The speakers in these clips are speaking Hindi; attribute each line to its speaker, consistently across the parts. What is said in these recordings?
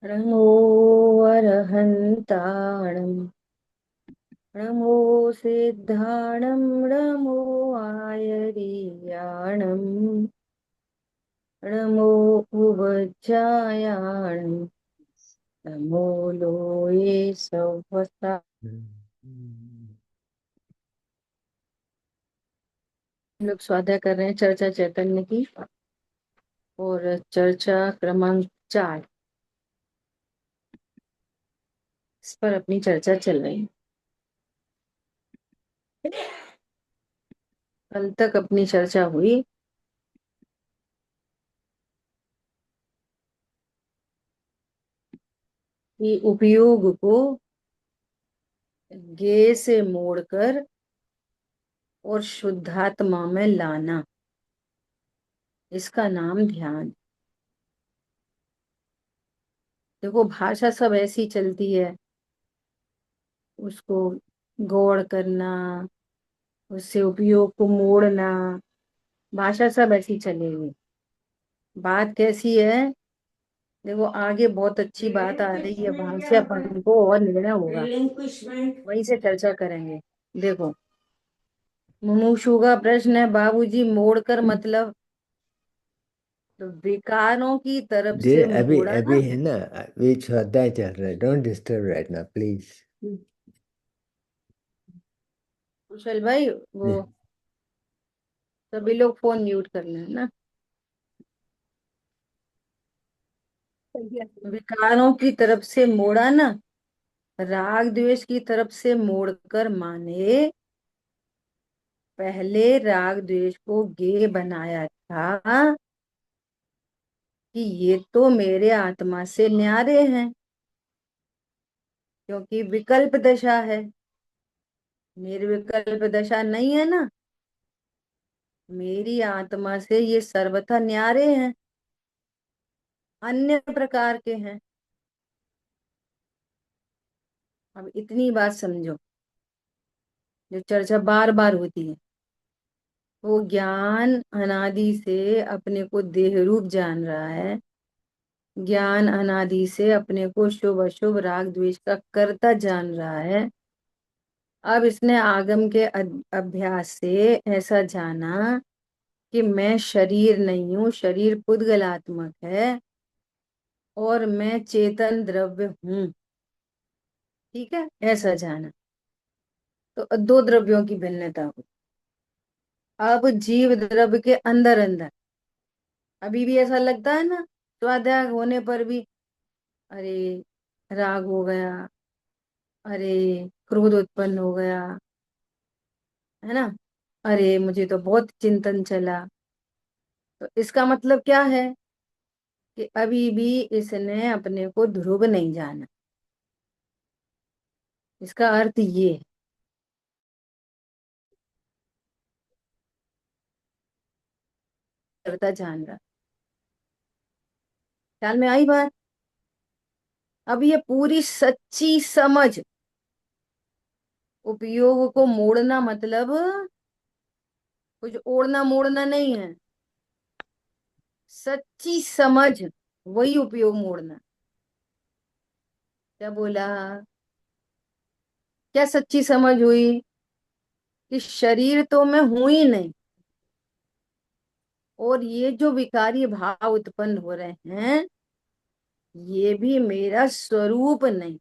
Speaker 1: नमो अरहन्ताणं नमो सिद्धाणं नमो आयर्याणं नमो उवज्जायाणं नमो लोये सवसा। हम लोग स्वाध्याय कर रहे हैं चर्चा चैतन्य की, और चर्चा क्रमांक 4 इस पर अपनी चर्चा चल रही है। कल तक अपनी चर्चा हुई कि उपयोग को ज्ञेय से मोड़कर और शुद्धात्मा में लाना, इसका नाम ध्यान। देखो, भाषा सब ऐसी चलती है, उसको गौड़ करना, उससे उपयोग को मोड़ना, भाषा सब ऐसी चलेगी। बात कैसी है? देखो, आगे बहुत अच्छी बात आ रही है, वहां से अपन को और निर्णय होगा, वहीं से चर्चा करेंगे। देखो, मुमुक्षु का प्रश्न है, बाबूजी मोड़कर मतलब? तो विकारों की तरफ
Speaker 2: दे
Speaker 1: से
Speaker 2: अभी
Speaker 1: मोड़ा
Speaker 2: अभी
Speaker 1: ना।
Speaker 2: है ना। अभी स्वाध्याय चल रहा है, डोंट डिस्टर्ब राइट ना प्लीज।
Speaker 1: कुशल भाई, वो सभी लोग फोन म्यूट कर लें ना। विकारों की तरफ से मोड़ा ना, राग द्वेष की तरफ से मोड़कर माने पहले राग द्वेष को गे बनाया था कि ये तो मेरे आत्मा से न्यारे हैं, क्योंकि विकल्प दशा है, निर्विकल्प दशा नहीं है ना। मेरी आत्मा से ये सर्वथा न्यारे हैं, अन्य प्रकार के हैं। अब इतनी बात समझो, जो चर्चा बार बार होती है। वो ज्ञान अनादि से अपने को देह रूप जान रहा है, ज्ञान अनादि से अपने को शुभ अशुभ राग द्वेष का कर्ता जान रहा है। अब इसने आगम के अभ्यास से ऐसा जाना कि मैं शरीर नहीं हूँ, शरीर पुद्गलात्मक है, और मैं चेतन द्रव्य हूँ। ठीक है, ऐसा जाना। तो दो द्रव्यों की भिन्नता हुई। अब जीव द्रव्य के अंदर अंदर अभी भी ऐसा लगता है ना, स्वाध्याय होने पर भी, अरे राग हो गया, अरे क्रोध उत्पन्न हो गया, है ना, अरे मुझे तो बहुत चिंतन चला। तो इसका मतलब क्या है? कि अभी भी इसने अपने को ध्रुव नहीं जाना। इसका अर्थ ये है, करता जान रहा। ख्याल में आई बात? अब ये पूरी सच्ची समझ, उपयोग को मोड़ना मतलब कुछ ओढ़ना मोड़ना नहीं है, सच्ची समझ, वही उपयोग मोड़ना। क्या बोला? क्या सच्ची समझ हुई? कि शरीर तो मैं हूं ही नहीं, और ये जो विकारी भाव उत्पन्न हो रहे हैं, ये भी मेरा स्वरूप नहीं।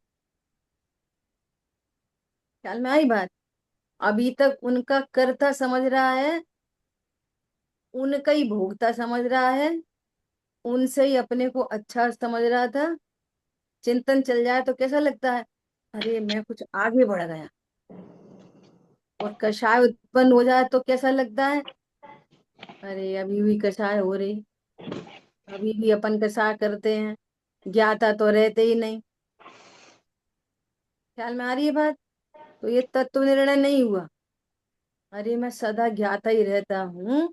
Speaker 1: ख्याल में आई बात? अभी तक उनका कर्ता समझ रहा है, उनका ही भोगता समझ रहा है, उनसे ही अपने को अच्छा समझ रहा था। चिंतन चल जाए तो कैसा लगता है? अरे मैं कुछ आगे बढ़ गया। और कषाय उत्पन्न हो जाए तो कैसा लगता है? अरे अभी भी कषाय हो रही, अभी भी अपन कषाय करते हैं, ज्ञाता तो रहते ही नहीं। ख्याल में आ रही है बात? तो ये तत्व निर्णय नहीं हुआ। अरे मैं सदा ज्ञाता ही रहता हूँ,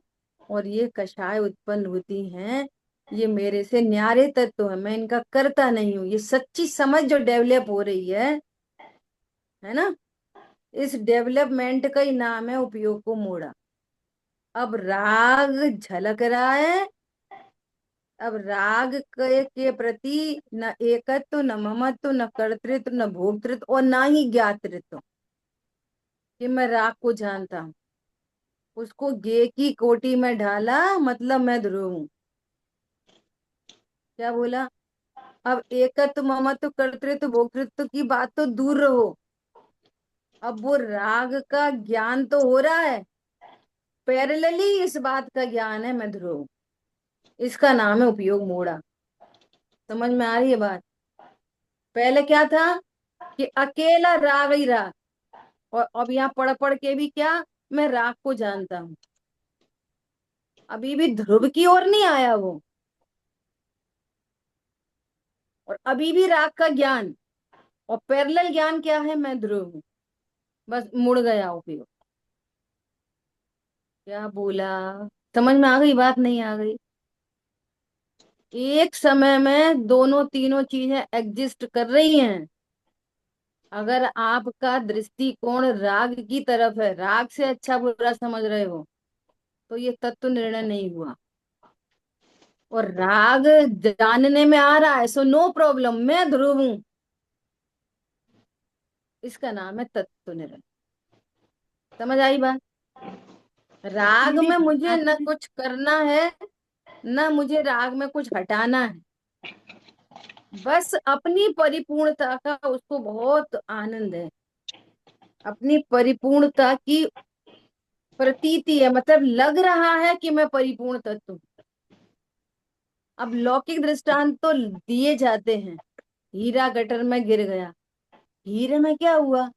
Speaker 1: और ये कषाय उत्पन्न होती हैं, ये मेरे से न्यारे तत्व है, मैं इनका करता नहीं हूँ। ये सच्ची समझ जो डेवलप हो रही है ना, इस डेवलपमेंट का ही नाम है उपयोग को मोड़ा। अब राग झलक रहा है, अब राग के प्रति न एकत्व, न ममत्व, न कर्तृत्व, न भोक्तृत्व, और ना ही ज्ञातृत्व कि मैं राग को जानता हूँ। उसको गे की कोटि में ढाला, मतलब मैं ध्रुव हूँ। क्या बोला? अब एकत्व, ममत्व, कर्तृत्व, भोक्तृत्व की बात तो दूर रहो, अब वो राग का ज्ञान तो हो रहा है, पैरेलली इस बात का ज्ञान है मैं ध्रुव हूं। इसका नाम है उपयोग मोड़ा। समझ में आ रही है बात? पहले क्या था कि अकेला राग ही राग, और अब यहाँ पढ़ पढ़ के भी क्या, मैं राग को जानता हूँ। अभी भी ध्रुव की ओर नहीं आया वो, और अभी भी राग का ज्ञान, और पैरेलल ज्ञान क्या है, मैं ध्रुव हूँ। बस मुड़ गया उपयोग। क्या बोला? समझ में आ गई बात, नहीं आ गई? एक समय में दोनों तीनों चीजें एग्जिस्ट कर रही हैं। अगर आपका दृष्टिकोण राग की तरफ है, राग से अच्छा बुरा समझ रहे हो, तो ये तत्व निर्णय नहीं हुआ। और राग जानने में आ रहा है, सो नो प्रॉब्लम, मैं ध्रुव हूं। इसका नाम है तत्व निर्णय। समझ आई बात? राग
Speaker 3: दीदी
Speaker 1: में मुझे न
Speaker 3: आपने
Speaker 1: कुछ करना है, न मुझे राग में कुछ हटाना है। बस अपनी परिपूर्णता का उसको बहुत आनंद है, अपनी परिपूर्णता की प्रतीति है, मतलब लग रहा है कि मैं परिपूर्ण तत्व हूं। अब लौकिक दृष्टांत तो दिए जाते हैं, हीरा गटर में गिर गया, हीरे में क्या हुआ?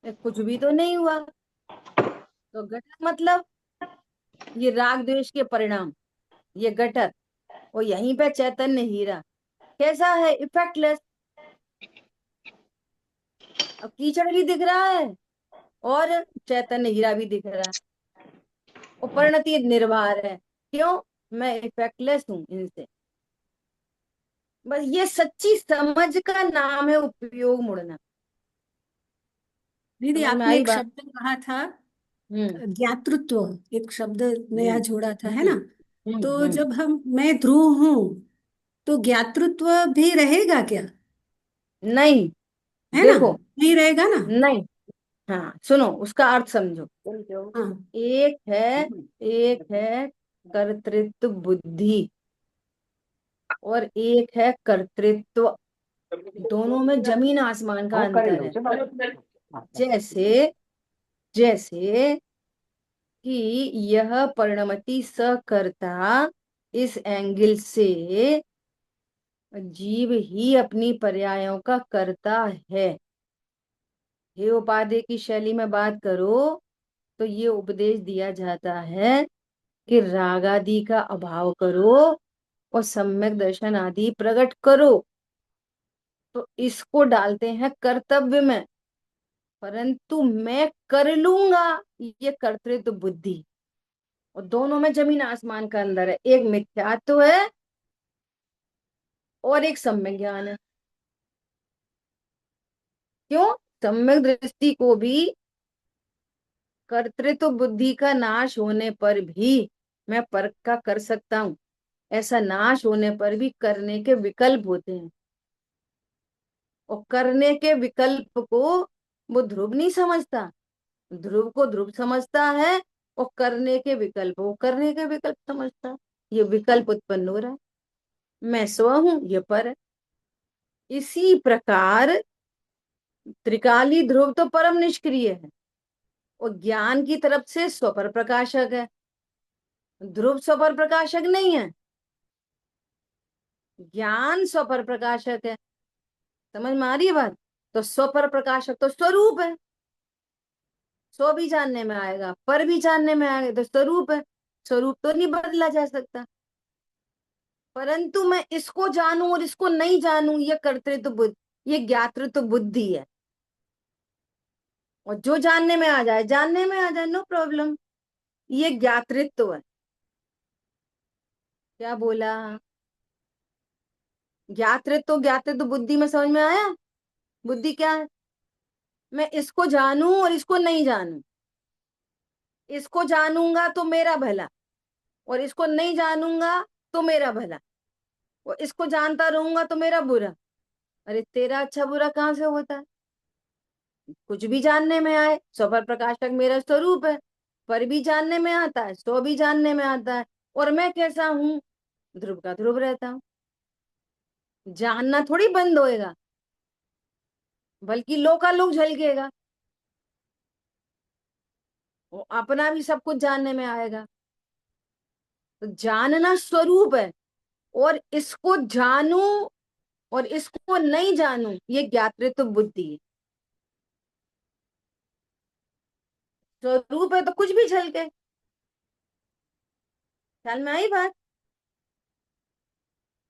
Speaker 1: कुछ भी तो नहीं हुआ। तो गटर मतलब ये राग द्वेष के परिणाम, ये गटर, और यहीं पे चैतन्य हीरा कैसा है? इफेक्टलेस। अब कीचड़ भी दिख रहा है और चैतन्य हीरा भी दिख रहा है, और परिणति निर्भर है। क्यों? मैं इफेक्टलेस हूं इनसे। बस ये सच्ची समझ का नाम है उपयोग मुड़ना।
Speaker 3: दीदी
Speaker 1: समझ में
Speaker 3: आपने
Speaker 1: आई
Speaker 3: एक
Speaker 1: बात?
Speaker 3: शब्द कहा था,
Speaker 1: हम्म
Speaker 3: ज्ञातृत्व, एक शब्द नया
Speaker 1: हम्म
Speaker 3: जोड़ा था, है
Speaker 1: हम्म
Speaker 3: ना? तो
Speaker 1: हम्म।
Speaker 3: जब हम मैं ध्रुव हूं, तो ज्ञातृत्व भी रहेगा क्या?
Speaker 1: नहीं,
Speaker 3: है ना?
Speaker 1: देखो,
Speaker 3: नहीं रहेगा ना?
Speaker 1: नहीं। हाँ सुनो, उसका अर्थ समझो।
Speaker 3: हाँ।
Speaker 1: एक है, एक है कर्तृत्व बुद्धि, और एक है कर्तृत्व। दोनों में जमीन आसमान का अंतर है। जैसे, जैसे कि यह परिणमति सकर्ता, इस एंगल से जीव ही अपनी पर्यायों का कर्ता है। हे उपाधि की शैली में बात करो तो ये उपदेश दिया जाता है कि राग आदि का अभाव करो और सम्यक दर्शन आदि प्रकट करो। तो इसको डालते हैं कर्तव्य में, परंतु मैं कर लूंगा, ये कर्तृत्व बुद्धि। और दोनों में जमीन आसमान का अंदर है, एक मिथ्यात्व है और एक सम्यक ज्ञान है। क्यों? सम्यक दृष्टि को भी कर्तृत्व बुद्धि का नाश होने पर भी मैं पर का कर सकता हूं, ऐसा नाश होने पर भी करने के विकल्प होते हैं। और करने के विकल्प को वो ध्रुव नहीं समझता, ध्रुव को ध्रुव समझता है, और करने के विकल्प वो करने के विकल्प समझता है। ये विकल्प उत्पन्न हो रहा है, मैं स्व हूं, ये पर है। इसी प्रकार त्रिकाली ध्रुव तो परम निष्क्रिय है, और ज्ञान की तरफ से स्वपर प्रकाशक है। ध्रुव स्वपर प्रकाशक नहीं है, ज्ञान स्वपर प्रकाशक है। समझ में आ रही है बात? तो स्वपर प्रकाशक तो स्वरूप है, स्व भी जानने में आएगा, पर भी जानने में आएगा, तो स्वरूप है। स्वरूप तो नहीं बदला जा सकता, परंतु मैं इसको जानूं और इसको नहीं जानूं, ये कर्तृत्व बुद्धि, ये ज्ञातृत्व बुद्धि है। और जो जानने में आ जाए, जानने में आ जाए, नो प्रॉब्लम, ये ज्ञातृत्व है। क्या बोला? ज्ञातृत्व, ज्ञातृत्व बुद्धि में समझ में आया? बुद्धि क्या है? मैं इसको जानूं और इसको नहीं जानूं, इसको जानूंगा तो मेरा भला, और इसको नहीं जानूंगा तो मेरा भला, और इसको जानता रहूंगा तो मेरा बुरा। अरे तेरा अच्छा बुरा कहाँ से होता है? कुछ भी जानने में आए, स्वपर प्रकाशक मेरा स्वरूप है। पर भी जानने में आता है, सो भी जानने में आता है। और मैं कैसा हूँ? ध्रुव का ध्रुव रहता हूँ। जानना थोड़ी बंद होएगा, बल्कि लोकालोक झलकेगा। वो अपना भी सब कुछ जानने में आएगा। तो जानना स्वरूप है, और इसको जानू और इसको नहीं जानू, ये ज्ञातृत्व बुद्धि है। स्वरूप है तो कुछ भी झलके। ख्याल में आई बात?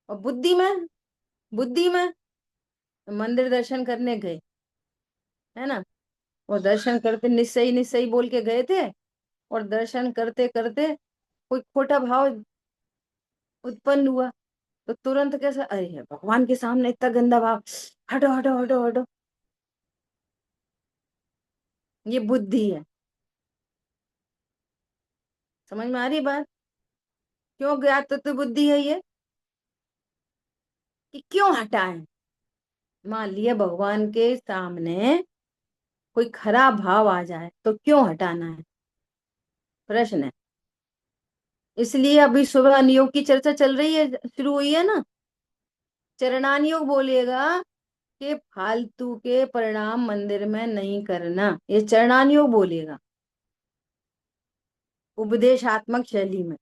Speaker 1: और बुद्धि में मंदिर दर्शन करने गए, है ना? और दर्शन करते निश्चय निश्चय बोल के गए थे, और दर्शन करते करते कोई खोटा भाव उत्पन्न हुआ, तो तुरंत कैसा, अरे भगवान के सामने इतना गंदा भाव, हटो हटो हटो हटो। ये बुद्धि है। समझ में आ रही बात? क्यों ज्ञात तत्व बुद्धि है ये? कि क्यों हटाएं? मान लिया भगवान के सामने कोई खराब भाव आ जाए तो क्यों हटाना है, प्रश्न है। इसलिए अभी सुबह नियोग की चर्चा चल रही है, शुरू हुई है ना। चरणान योग बोलेगा कि फालतू के परिणाम मंदिर में नहीं करना, ये चरणान योग बोलेगा, उपदेशात्मक शैली में,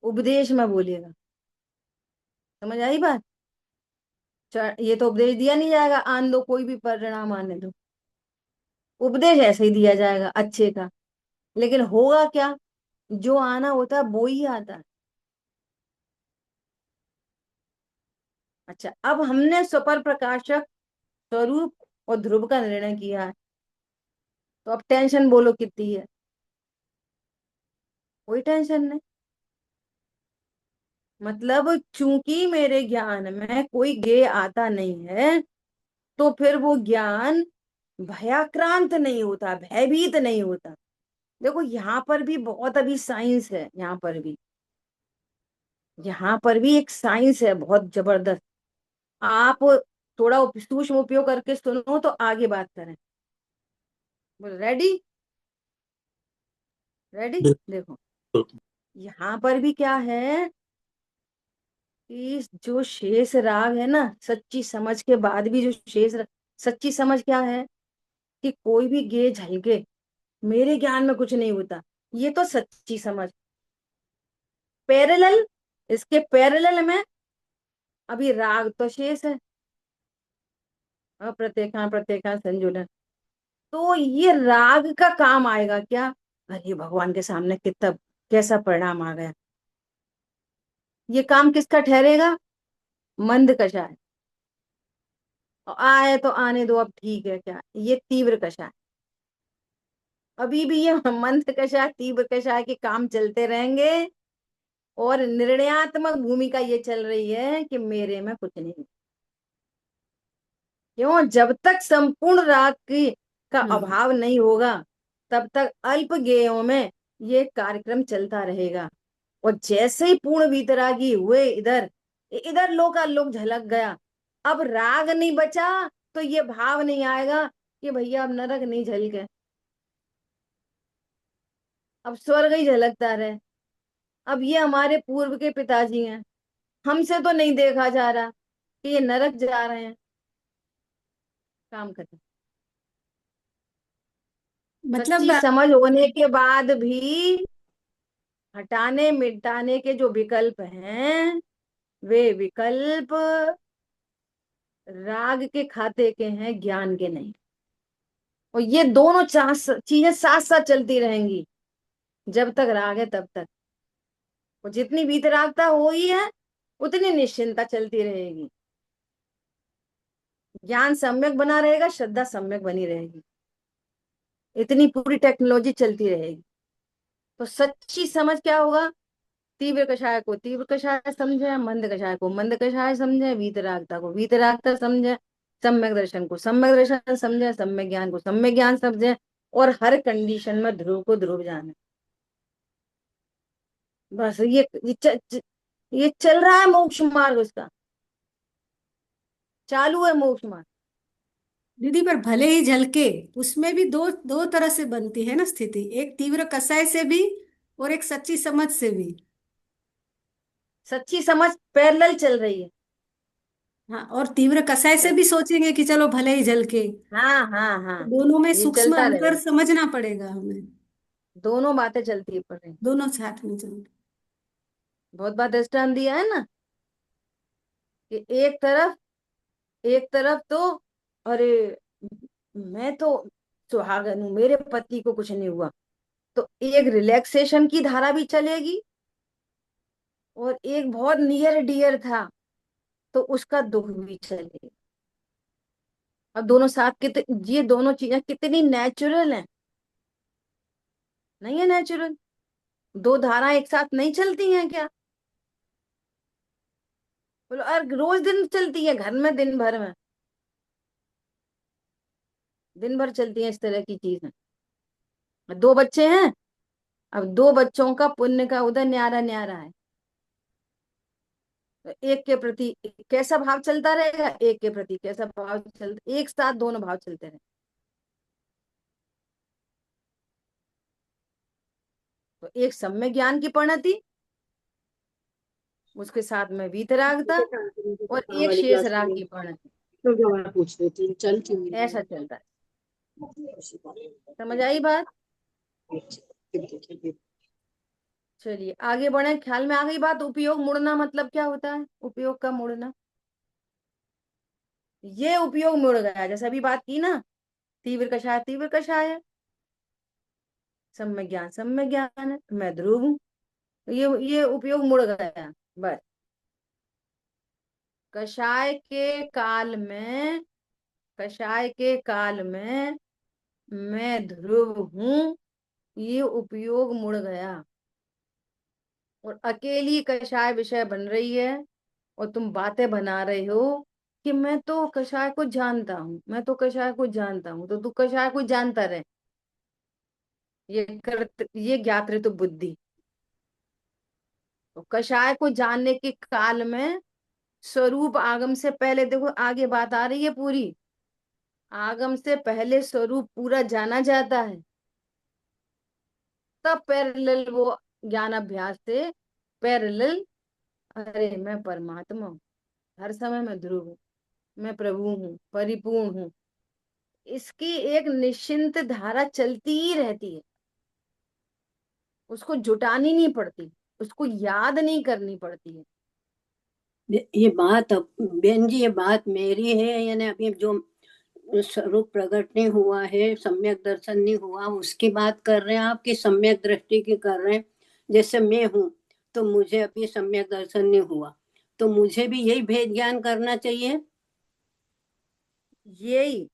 Speaker 1: उपदेश में बोलेगा। समझ आई बात? ये तो उपदेश दिया नहीं जाएगा, आन दो कोई भी परिणाम आने दो। उपदेश ऐसे ही दिया जाएगा अच्छे का। लेकिन होगा क्या? जो आना होता है वो ही आता है। अच्छा, अब हमने सुपर प्रकाशक स्वरूप और ध्रुव का निर्णय किया है, तो अब टेंशन बोलो कितनी है? कोई टेंशन नहीं। मतलब चूंकि मेरे ज्ञान में कोई ज्ञेय आता नहीं है, तो फिर वो ज्ञान भयाक्रांत नहीं होता, भयभीत नहीं होता। देखो यहाँ पर भी बहुत अभी साइंस है, यहाँ पर भी एक साइंस है बहुत जबरदस्त। आप थोड़ा सूक्ष्म उपयोग करके सुनो तो आगे बात करें। बोलो रेडी? रेडी? देखो,
Speaker 4: बिल्कुल।
Speaker 1: यहाँ पर भी क्या है कि जो शेष राग है ना, सच्ची समझ के बाद भी जो सच्ची समझ क्या है कि कोई भी गे झलके मेरे ज्ञान में कुछ नहीं होता, ये तो सच्ची समझ। पैरेलल, इसके पैरेलल में अभी राग तो शेष है, अप्रत्येखा प्रत्येखा संजुलन। तो ये राग का काम आएगा क्या? अरे भगवान के सामने कितना कैसा परिणाम आ गया। ये काम किसका ठहरेगा? मंद कषाय। और आए तो आने दो, अब ठीक है क्या, ये तीव्र कषाय। अभी भी ये मंद कषाय तीव्र कषाय के काम चलते रहेंगे, और निर्णयात्मक भूमिका ये चल रही है कि मेरे में कुछ नहीं। क्यों? जब तक संपूर्ण राग की का अभाव नहीं होगा, तब तक अल्प गेयों में ये कार्यक्रम चलता रहेगा। और जैसे ही पूर्ण वीतरागी हुए, इधर इधर लोकालोक झलक गया, अब राग नहीं बचा, तो ये भाव नहीं आएगा कि भैया अब नरक नहीं झलके, अब स्वर्ग ही झलकता रहे। अब ये हमारे पूर्व के पिताजी हैं, हमसे तो नहीं देखा जा रहा कि ये नरक जा रहे हैं। काम खत्म।
Speaker 3: मतलब
Speaker 1: सच्ची समझ होने के बाद भी हटाने मिटाने के जो विकल्प हैं, वे विकल्प राग के खाते के हैं, ज्ञान के नहीं। और ये दोनों चीजें साथ साथ चलती रहेंगी, जब तक राग है तब तक। और जितनी वीतरागता हुई है, उतनी निश्चिंता चलती रहेगी। ज्ञान सम्यक बना रहेगा, श्रद्धा सम्यक बनी रहेगी, इतनी पूरी टेक्नोलॉजी चलती रहेगी। तो सच्ची समझ क्या होगा? तीव्र कषाय को तीव्र कषाय समझे, मंद कषाय को मंद कषाय समझे, वीतरागता को वीतरागता समझे, सम्यक दर्शन को सम्यक दर्शन समझे, सम्यक ज्ञान को सम्यक ज्ञान समझे। और हर कंडीशन में ध्रुव को ध्रुव जाने। बस ये चल रहा है मोक्ष मार्ग उसका, चालू है मोक्ष मार्ग।
Speaker 3: दीदी पर भले ही झलके, उसमें भी दो दो तरह से बनती है ना स्थिति, एक तीव्र कसाय से भी और एक सच्ची समझ से भी।
Speaker 1: सच्ची समझ पैरेलल चल रही है।
Speaker 3: हाँ, और तीव्र कसाय से भी सोचेंगे कि चलो भले ही झलके।
Speaker 1: हाँ हाँ हाँ,
Speaker 3: दोनों में
Speaker 1: ये
Speaker 3: सूक्ष्म
Speaker 1: चलता
Speaker 3: अंतर
Speaker 1: रहेगा,
Speaker 3: समझना पड़ेगा हमें।
Speaker 1: दोनों बातें चलती है पर रही।
Speaker 3: दोनों साथ में चलते।
Speaker 1: बहुत बार दृष्टांत दिया है ना, कि एक तरफ तो, अरे मैं तो सुहागन हूं, मेरे पति को कुछ नहीं हुआ, तो एक रिलैक्सेशन की धारा भी चलेगी, और एक बहुत नियर डियर था तो उसका दुख भी चलेगा। अब दोनों साथ ये दोनों चीजें कितनी नेचुरल हैं। नहीं है नेचुरल? दो धाराएं एक साथ नहीं चलती हैं क्या? बोलो, और रोज दिन चलती है घर में, दिन भर में, दिन भर चलती है इस तरह की चीजें। दो बच्चे हैं, अब दो बच्चों का पुण्य का उदय न्यारा न्यारा है, तो एक के प्रति कैसा भाव चलता रहेगा, एक के प्रति कैसा भाव चलता, एक साथ दोनों भाव चलते रहे, तो एक सम्यक ज्ञान की परिणति, उसके साथ में वीतरागता, और एक
Speaker 3: वाली
Speaker 1: शेष
Speaker 3: क्लास
Speaker 1: राग
Speaker 3: में
Speaker 1: की परिणति।
Speaker 3: तो क्या मैं पूछ रही थी, चल क्यों नहीं
Speaker 1: ऐसा
Speaker 3: रही?
Speaker 1: चलता है। समझ आई बात? चलिए आगे बढ़े, ख्याल में आ गई बात। उपयोग मुड़ना मतलब क्या होता है? उपयोग का मुड़ना, ये उपयोग मुड़ गया, जैसे अभी बात की ना, तीव्र कषाय है, सम्यक ज्ञान है, मैं ध्रुव हूं, ये उपयोग मुड़ गया। बस, कषाय के काल में, कषाय के काल में मैं ध्रुव हूं, ये उपयोग मुड़ गया, और अकेली कषाय विषय बन रही है, और तुम बातें बना रहे हो कि मैं तो कषाय को जानता हूँ, मैं तो कषाय को जानता हूँ, तो तू कषाय को जानता रहे। ये ज्ञात ऋतु बुद्धि, तो कषाय को जानने के काल में स्वरूप आगम से पहले, देखो आगे बात आ रही है पूरी, आगम से पहले स्वरूप पूरा जाना जाता है, तब पैरेलल वो ज्ञान अभ्यास से पैरेलल, अरे मैं परमात्मा हूँ, हर समय मैं ध्रुव हूँ, मैं प्रभु हूँ, परिपूर्ण हूँ, इसकी एक निश्चिंत धारा चलती ही रहती है, उसको जुटानी नहीं पड़ती, उसको याद नहीं करनी पड़ती है।
Speaker 3: ये बात अब बहन जी, ये बात मेरी है, यानी अभी जो स्वरूप प्रकट नहीं हुआ है, सम्यक दर्शन नहीं हुआ, उसकी बात कर रहे हैं आप कि सम्यक दृष्टि की कर रहे हैं? जैसे मैं हूं, तो मुझे अभी सम्यक दर्शन नहीं हुआ, तो मुझे भी यही भेद ज्ञान करना चाहिए?
Speaker 1: यही,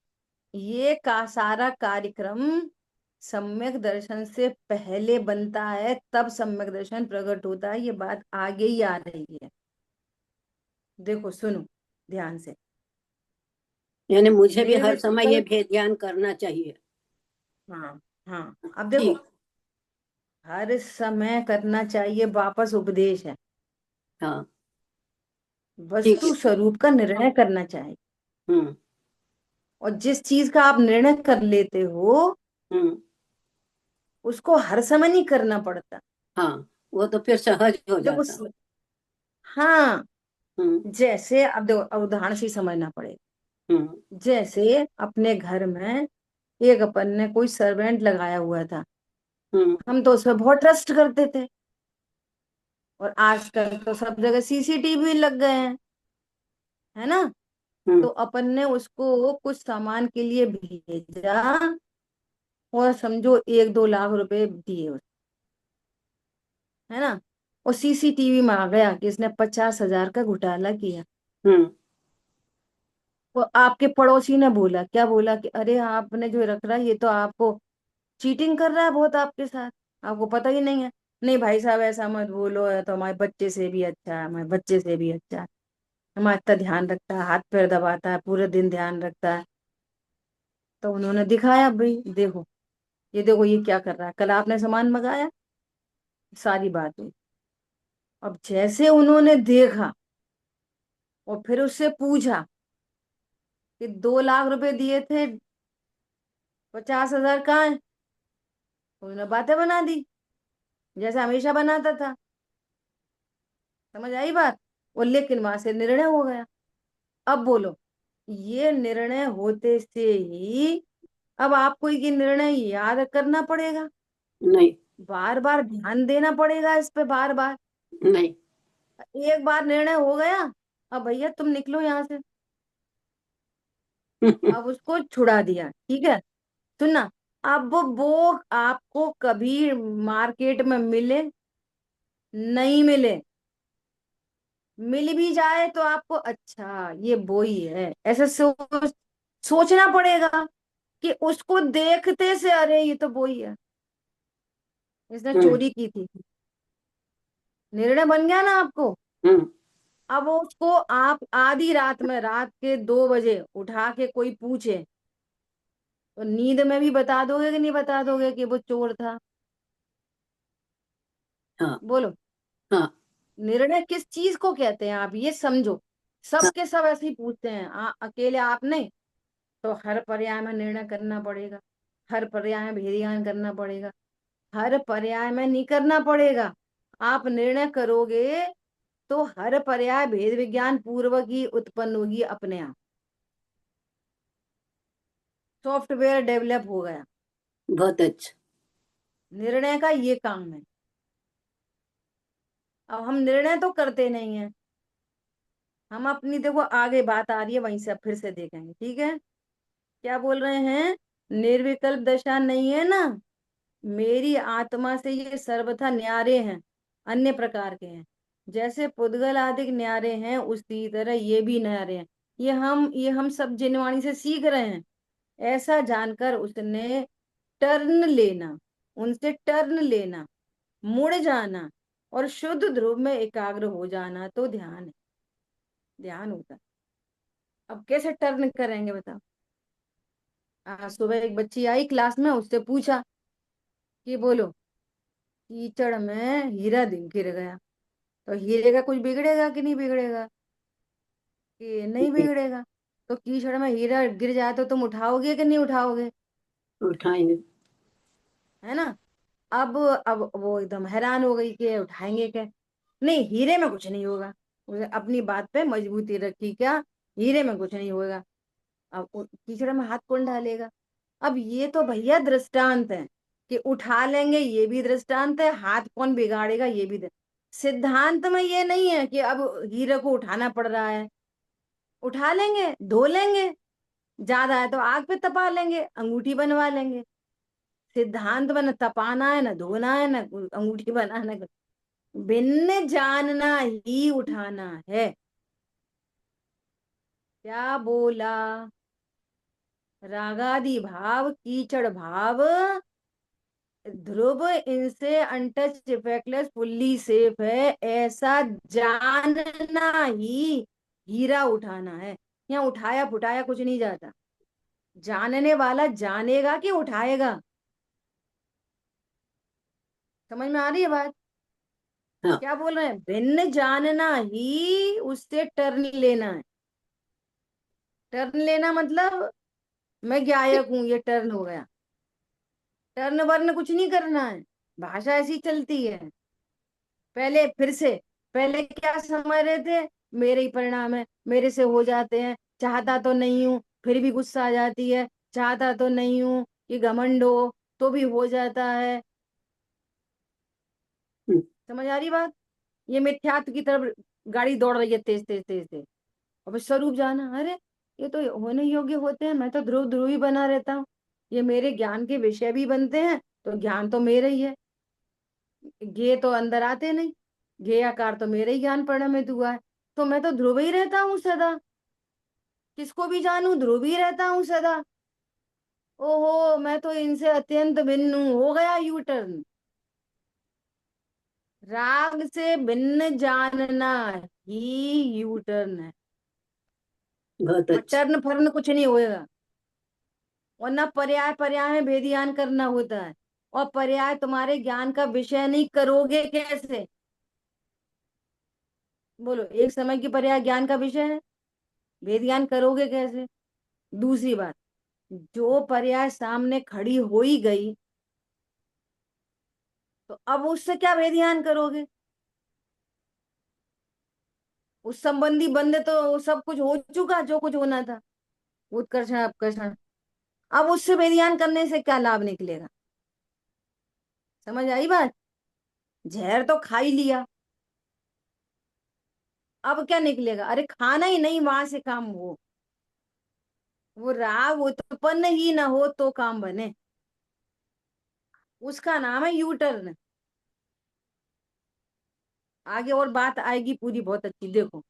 Speaker 1: ये का सारा कार्यक्रम सम्यक दर्शन से पहले बनता है, तब सम्यक दर्शन प्रकट होता है, ये बात आगे ही आ रही है। देखो सुनो ध्यान से,
Speaker 3: यानी मुझे भी हर समय ये
Speaker 1: निर्विकल्प,
Speaker 3: भेद ज्ञान करना चाहिए?
Speaker 1: हाँ हाँ, अब देखो,
Speaker 3: ठीक।
Speaker 1: हर समय करना चाहिए, वापस उपदेश है,
Speaker 3: हाँ। ठीक
Speaker 1: वस्तु
Speaker 3: है।
Speaker 1: स्वरूप का निर्णय करना चाहिए,
Speaker 3: हम्म।
Speaker 1: और जिस चीज का आप निर्णय कर लेते हो,
Speaker 3: हम्म।
Speaker 1: उसको हर समय नहीं करना पड़ता।
Speaker 3: हाँ, वो तो फिर सहज हो
Speaker 1: देखो
Speaker 3: जाता।
Speaker 1: हाँ,
Speaker 3: हम्म।
Speaker 1: जैसे अब देखो, अब उदाहरण से ही समझना पड़ेगा।
Speaker 3: हम्म।
Speaker 1: जैसे अपने घर में एक अपन ने कोई सर्वेंट लगाया हुआ था,
Speaker 3: हम्म।
Speaker 1: हम तो उसमें बहुत ट्रस्ट करते थे, और आजकल तो सब जगह सीसीटीवी लग गए हैं, है ना,
Speaker 3: हम्म।
Speaker 1: तो अपन ने उसको कुछ सामान के लिए भेजा, और समझो 1-2 लाख रुपए दिए है ना, और सीसीटीवी में आ गया कि इसने 50,000 का घोटाला किया।
Speaker 3: हम्म।
Speaker 1: तो आपके पड़ोसी ने बोला, क्या बोला, कि अरे आपने जो रख रहा है ये तो आपको चीटिंग कर रहा है बहुत आपके साथ, आपको पता ही नहीं है। नहीं भाई साहब ऐसा मत बोलो, है तो हमारे बच्चे से भी अच्छा है, हमारे बच्चे से भी अच्छा है, हमारा इतना ध्यान रखता है, हाथ पैर दबाता है, पूरे दिन ध्यान रखता है। तो उन्होंने दिखाया, भाई देखो ये क्या कर रहा है, कल आपने सामान मंगाया, सारी बात हुई। अब जैसे उन्होंने देखा और फिर उससे पूछा कि 2 लाख रुपए दिए थे, 50,000 कहाँ है, उन्होंने बातें बना दी जैसे हमेशा बनाता था। समझ आई बात? और लेकिन वहां से निर्णय हो गया। अब बोलो, ये निर्णय होते से ही अब आपको ये निर्णय याद करना पड़ेगा,
Speaker 3: नहीं।
Speaker 1: बार बार ध्यान देना पड़ेगा इस पे, बार बार।
Speaker 3: नहीं।
Speaker 1: एक बार निर्णय हो गया, अब भैया तुम निकलो यहाँ से। अब उसको छुड़ा दिया, ठीक है। सुनना, अब वो आपको कभी मार्केट में मिले नहीं मिले, मिल भी जाए तो आपको अच्छा ये वो ही है ऐसे सोचना पड़ेगा कि उसको देखते से अरे ये तो वो ही है, इसने
Speaker 3: हम्म।
Speaker 1: चोरी की थी। निर्णय बन गया ना आपको।
Speaker 3: हम्म।
Speaker 1: अब उसको आप आधी रात में, रात के 2 बजे उठा के कोई पूछे तो नींद में भी बता दोगे कि नहीं बता दोगे कि वो चोर था?
Speaker 3: हाँ।
Speaker 1: बोलो।
Speaker 3: हाँ।
Speaker 1: निर्णय किस चीज को कहते हैं आप ये समझो।
Speaker 3: हाँ।
Speaker 1: सब के सब ऐसे ही पूछते हैं, अकेले आप नहीं। तो हर पर्याय में निर्णय करना पड़ेगा, हर पर्याय में भेद ज्ञान करना पड़ेगा, हर पर्याय में नहीं करना पड़ेगा। आप निर्णय करोगे तो हर पर्याय भेद विज्ञान पूर्वक ही उत्पन्न होगी अपने आप। सॉफ्टवेयर डेवलप हो गया।
Speaker 3: बहुत अच्छा।
Speaker 1: निर्णय का ये काम है। अब हम निर्णय तो करते नहीं है, हम अपनी, देखो आगे बात आ रही है वहीं से अब फिर से देखेंगे, ठीक है। क्या बोल रहे हैं? निर्विकल्प दशा नहीं है ना, मेरी आत्मा से ये सर्वथा न्यारे हैं, अन्य प्रकार के हैं। जैसे पुद्गल आदि न्यारे हैं उसी तरह ये भी न्यारे हैं। ये हम सब जिनवाणी से सीख रहे हैं। ऐसा जानकर उसने टर्न लेना, उनसे टर्न लेना, मुड़ जाना और शुद्ध ध्रुव में एकाग्र हो जाना तो ध्यान है, ध्यान होता है। अब कैसे टर्न करेंगे बताओ। आज सुबह एक बच्ची आई क्लास में, उससे पूछा कि बोलो, कीचड़ में हीरा गिर गया, तो हीरे का कुछ बिगड़ेगा कि नहीं बिगड़ेगा? कि नहीं
Speaker 3: नहीं।
Speaker 1: बिगड़ेगा। तो कीचड़ में हीरा गिर जाए तो तुम उठाओगे कि नहीं उठाओगे?
Speaker 3: उठाएंगे।
Speaker 1: है ना। अब वो एकदम हैरान हो गई कि उठाएंगे क्या? नहीं, हीरे में कुछ नहीं होगा। उसने अपनी बात पे मजबूती रखी, क्या हीरे में कुछ नहीं होगा। अब कीचड़ में हाथ कौन डालेगा? अब ये तो भैया दृष्टांत है कि उठा लेंगे, ये भी दृष्टांत है, हाथ कौन बिगाड़ेगा ये भी सिद्धांत में ये नहीं है कि अब हीरे को उठाना पड़ रहा है। उठा लेंगे, धो लेंगे, ज्यादा है तो आग पे तपा लेंगे, अंगूठी बनवा लेंगे। सिद्धांत में न तपाना है, न धोना है, न अंगूठी बनाना है। भिन्न जानना ही उठाना है। क्या बोला? रागादि भाव कीचड़ भाव ध्रुव इनसे अनटच इफेक्टलेस फुल्ली सेफ है, ऐसा जानना ही हीरा उठाना है। यहाँ उठाया फुटाया कुछ नहीं जाता। जानने वाला जानेगा कि उठाएगा। समझ में आ रही है बात?
Speaker 3: हाँ।
Speaker 1: क्या बोल रहे हैं? भिन्न जानना ही उससे टर्न लेना है। टर्न लेना मतलब मैं गायक हूं, ये टर्न हो गया। टर्न वर्न कुछ नहीं करना है, भाषा ऐसी चलती है। पहले फिर से, पहले क्या समझ रहे थे? मेरे ही परिणाम है, मेरे से हो जाते हैं, चाहता तो नहीं हूं फिर भी गुस्सा आ जाती है, चाहता तो नहीं हूं कि घमंड हो तो भी हो जाता है।
Speaker 3: हम्म।
Speaker 1: समझ आ रही बात? ये मिथ्यात्व की तरफ गाड़ी दौड़ रही है तेज तेज तेज तेज। अब स्वरूप जाना, अरे ये तो होने योग्य होते हैं, मैं तो ध्रुव ध्रुव ही बना रहता हूँ, ये मेरे ज्ञान के विषय भी बनते हैं, तो ज्ञान तो मेरा ही है। गे तो अंदर आते नहीं, गे आकार तो मेरे ही ज्ञान परिणमित हुआ है, तो मैं तो ध्रुव ही रहता हूँ सदा। किसको भी जानू ध्रुव ही रहता हूँ सदा। ओहो, मैं तो इनसे अत्यंत भिन्न हूँ, हो गया यू टर्न। राग से भिन्न जानना ही यू टर्न है।
Speaker 3: बहुत
Speaker 1: और
Speaker 3: अच्छा।
Speaker 1: टर्न फर्न कुछ नहीं होएगा। और ना पर्याय पर्याय में भेद ज्ञान करना होता है। और पर्याय तुम्हारे ज्ञान का विषय नहीं, करोगे कैसे? बोलो, एक समय की पर्याय ज्ञान का विषय है, वेद ज्ञान करोगे कैसे? दूसरी बात, जो पर्याय सामने खड़ी हो ही गई, तो अब उससे क्या वेद ज्ञान करोगे? उस संबंधी बंद तो सब कुछ हो चुका जो कुछ होना था, उत्कर्षण अपकर्षण। अब उससे वेद ज्ञान करने से क्या लाभ निकलेगा? समझ आई बात? जहर तो खा ही लिया, अब क्या निकलेगा? अरे खाना ही नहीं, वहां से काम हो, वो राग उत्पन्न ही ना हो तो काम बने, उसका नाम है यू टर्न। आगे और बात आएगी पूरी बहुत अच्छी, देखो।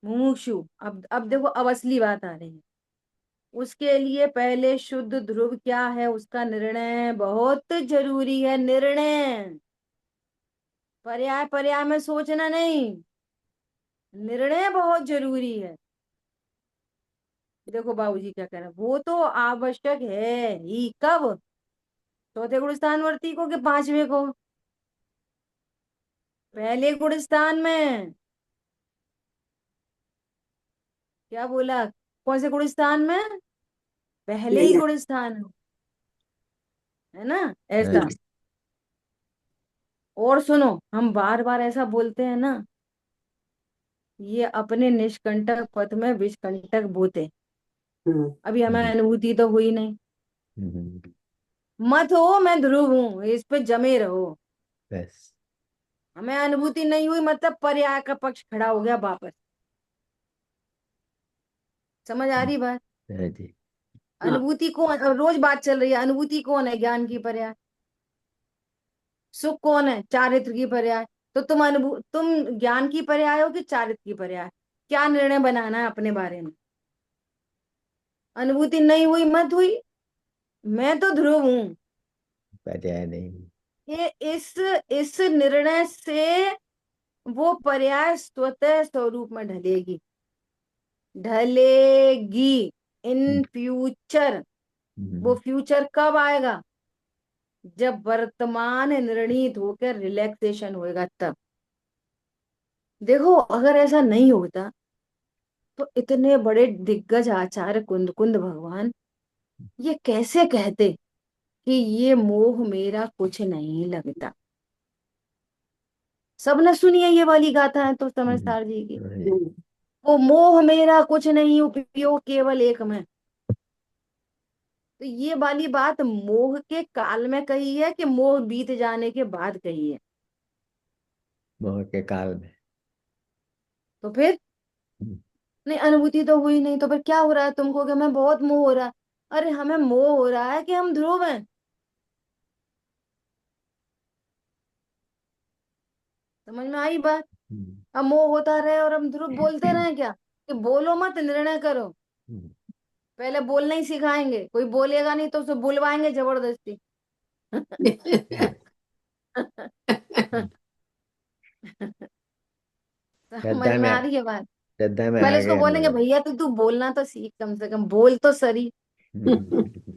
Speaker 1: मुमुक्षु, अब देखो, अब असली बात आ रही है। उसके लिए पहले शुद्ध ध्रुव क्या है उसका निर्णय बहुत जरूरी है। निर्णय, पर्याय पर्याय में सोचना नहीं, निर्णय बहुत जरूरी है। देखो बाबूजी क्या कह रहे हैं, वो तो आवश्यक है ही, कब? चौथे गुण स्थानवर्ती को कि पांचवे को? पहले गुण स्थान में। क्या बोला? कौन से गुण स्थान में? पहले ही
Speaker 3: नहीं
Speaker 1: गुण स्थान है ना,
Speaker 2: हाँ
Speaker 1: ऐसा।
Speaker 2: जी।
Speaker 1: और सुनो, हम बार बार ऐसा बोलते हैं ना, ये अपने निष्कंटक पथ में विषकंटक बोते।
Speaker 3: हम्म,
Speaker 1: अभी हमें
Speaker 2: हम्म,
Speaker 1: अनुभूति तो हुई नहीं।
Speaker 2: हम्म,
Speaker 1: मत हो मैं ध्रुव हूं, इस पे जमे रहो।
Speaker 2: बस।
Speaker 1: हमें अनुभूति नहीं हुई मतलब पर्याय का पक्ष खड़ा हो गया वापस। समझ आ
Speaker 2: हम्म,
Speaker 1: रही बात?
Speaker 2: हाँ जी।
Speaker 3: हाँ,
Speaker 1: अनुभूति कौन, अब रोज बात चल रही है, अनुभूति कौन है? ज्ञान की पर्याय। सुख कौन है? चारित्र की पर्याय। तो तुम ज्ञान की पर्याय हो कि चारित्र की पर्याय? क्या निर्णय बनाना है अपने बारे में? अनुभूति नहीं हुई मत हुई, मैं तो ध्रुव हूं।
Speaker 2: पर्याय नहीं।
Speaker 1: ये इस निर्णय से वो पर्याय स्वतः स्वरूप में ढलेगी, ढलेगी इन
Speaker 2: हम्म,
Speaker 1: फ्यूचर। वो
Speaker 2: हम्म,
Speaker 1: फ्यूचर कब आएगा? जब वर्तमान निर्णीत होकर रिलैक्सेशन होएगा तब। देखो, अगर ऐसा नहीं होता तो इतने बड़े दिग्गज आचार्य कुंद कुंद भगवान ये कैसे कहते कि ये मोह मेरा कुछ नहीं लगता? सबने सुनी है ये वाली गाथा है तो
Speaker 2: हम्म,
Speaker 1: समझदार जी की।
Speaker 2: हाँ जी।
Speaker 3: हम्म,
Speaker 1: वो मोह मेरा कुछ नहीं, उपयोग केवल एक में। तो ये वाली बात मोह के काल में कही है कि मोह बीत जाने के बाद कही है?
Speaker 2: मोह के काल में।
Speaker 1: तो फिर
Speaker 2: हम्म,
Speaker 1: नहीं, अनुभूति तो हुई नहीं, तो फिर क्या हो रहा है तुमको कि हमें बहुत मोह हो रहा है? अरे हमें मोह हो रहा है कि हम ध्रुव हैं। समझ में आई बात?
Speaker 2: हम्म,
Speaker 1: अब मोह होता रहे और हम ध्रुव बोलते रहे क्या? कि बोलो मत, निर्णय करो।
Speaker 2: हम्म,
Speaker 1: पहले बोलना ही सिखाएंगे, कोई बोलेगा नहीं तो उसे बुलवाएंगे जबरदस्ती। समझ
Speaker 2: श्रद्धा
Speaker 1: में
Speaker 2: में,
Speaker 1: आ रही है बात?
Speaker 2: श्रद्धा में
Speaker 1: पहले
Speaker 2: आ
Speaker 1: इसको
Speaker 2: गए हम
Speaker 1: बोलेंगे,
Speaker 2: लोग।
Speaker 1: भैया तू तू बोलना तो सीख, कम से कम बोल तो सही।
Speaker 2: हम्म,